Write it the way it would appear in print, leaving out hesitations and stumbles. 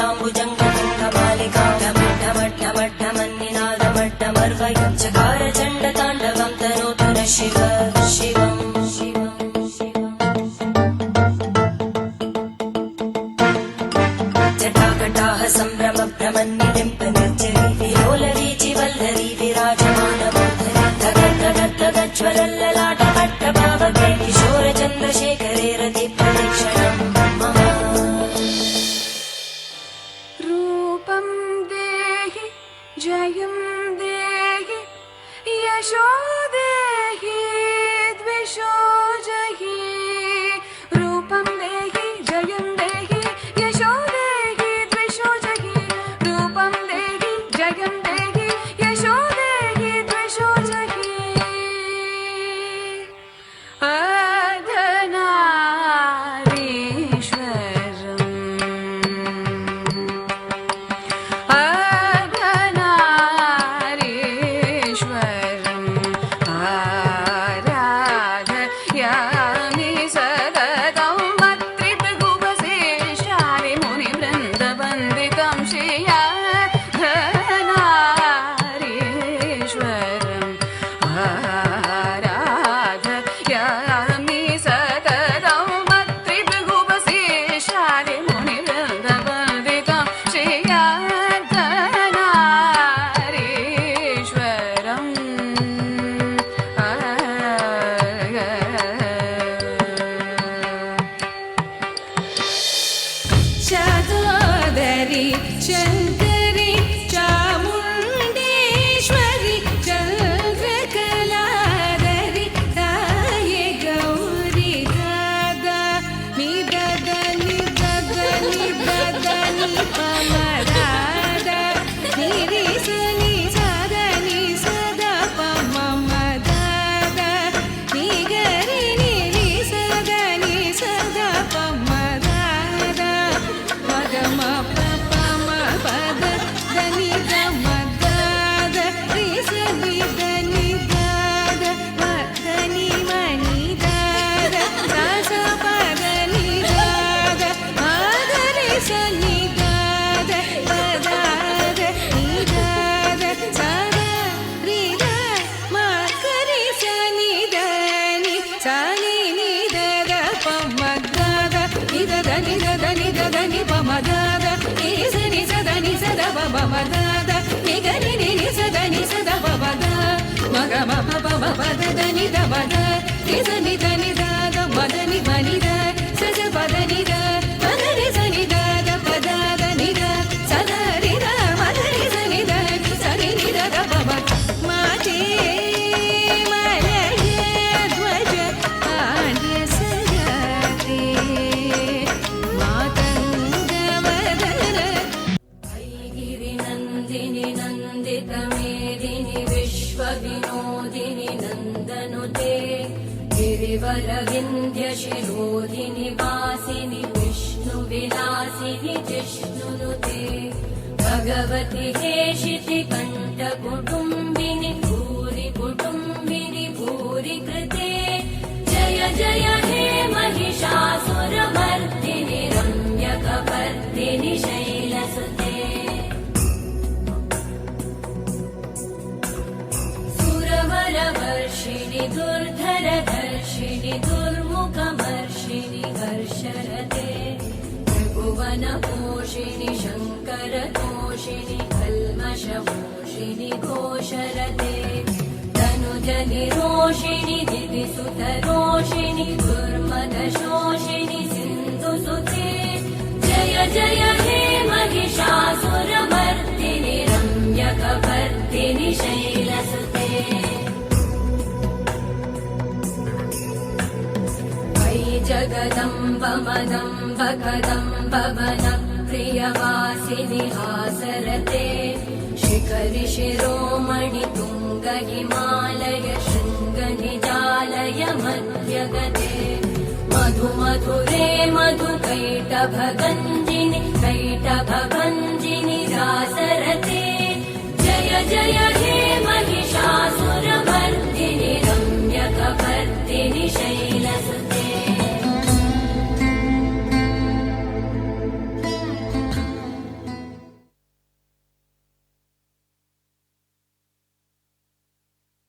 ढमड्ढमड्ढमन्निनादमड्ढमर्वयं चकार चण्डताण्डवं तनोतु न शिव शिवम् जटाकटाह सम्भ्रम भ्रमन्निडिम्पनिर्जरी विलोलवीचि वल्लरी विराजमानमूर्धनि धगद्धगद्धगज्ज्वलल्ललाटपट्टभावके किशोरचन्द्रशेखरे रतिप्रदक्षिणं मम रूपं देहि जयं देहि यशो देहि द्विषो जहि रूपं देहि जयं देहि यशो देहि द्विषो जहि रूपं देहि जयं देहि यशो देहि द्विषो जहि शतोदरी शङ्करी चामुण्डेश्वरी चन्द्रकलाधरी ताये गौरी दादा निदद निदद निदद निपमदादा निरिस निसद निसद पममदादा निगरि निरिसद निसद पमदादा मगम पम पद దని గమదాద రిసని దని దాద మదని మని దాద రస పదని దాద మదని సని దాద పదాద ని దాద సద రిద మకరి సని దని సని ని దద పమదాద నిద దని దని దని పమదాద నిసని సదని సద పమదాద నిగని ని సదని సద పమద మగమ పమ పదని దమద నిసని దని దాద మదని మని ద సజ పదని ద మదని సని దాద పదాద నిద సద రిద మదని సని ద సని నిద పమ మాటే మలయ ధ్వజ పాండ్య సజాతే మాతంగవదన गिरिनन्दिनि नन्दितमेदिनि विश्वविनोदिनि नन्दनुते गिरिवरविन्ध्यशिरोधिनि वासिनि विष्णुविलासिनि जिष्णुनुते भगवति हेशिति कण्ठकुटुम्बिनि भूरि कुटुम्बिनि भूरि कृते जय जय हे महिषासुरमर्दिनि रम्यकपर्दिनि शैलसुते सुरवरवर्षिणि दुर्धरधर्षिणि दुर्मुखमर्षिणि हर्षरते त्रिभुवनपोषिणि शङ्करतोषिणि कल्मषमोषिणि घोषरते तनुजनिरोषिणि दिविसुतरोषिणि दुर्मदशोषिणि सिन्धुसुते जय जय हे महिषासुरमर्दिनि रम्यकपर्दिनि शैलसुते जगदम्ब मदम्ब कदम्ब वनप्रियवासिनि हासरते शिखरि शिरोमणि तुङ्ग हिमालय शृङ्गनिजालय मध्यगते मधु मधुरे मधुकैटभगञ्जिनि कैटभगञ्जिनि रासरते जय जय